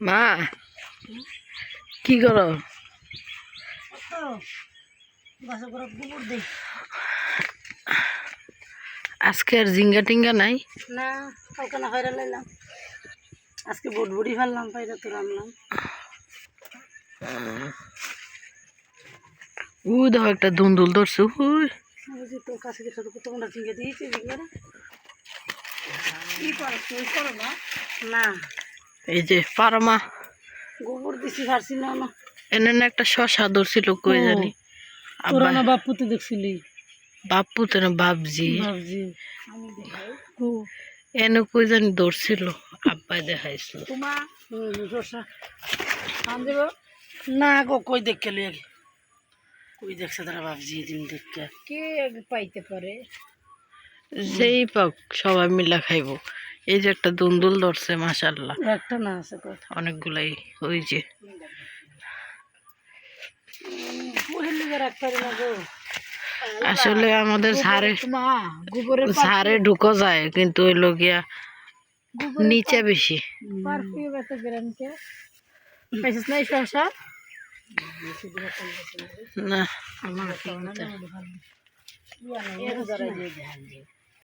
মা কি করো? আজকে আর জিঙ্গা টিঙ্গা নাই না, কালকে না হয়রা লাইলাম, আজকে বুটবুড়ি ফেললাম, পাইরা তো রামলাম। দেখো একটা দুন্দুল ধরছে। বুঝি তোর কাছে কিছু তোমরা চিংড়ে দিয়েছি জিঙ্গারে কি করো তুই করো না? না, এই যে পারমা গোবর দিছি পারছি না না। এনে না একটা শশা ধরছিল কই জানি। তোরা না বাপ্পু তো দেখছিলি? বাপ্পু তো না বাপজি বাবজি এনে কই জানি ধরছিল, আব্বাই দেখাইছিল। না গো, কই দেখে লিয়ে কই দেখছে তারা বাবজি দিন দেখে কে পাইতে পারে, যেই পাক সবাই মিলা খাইবো। এই যে একটা দুন্দুল ধরছে, মাশাআল্লাহ। একটা না আছে কথা অনেকগুলাই। ওই যে আসলে আমাদের ঝাড়ে ঢুকো যায়, কিন্তু ওই লগিয়া নিচে বেশি। না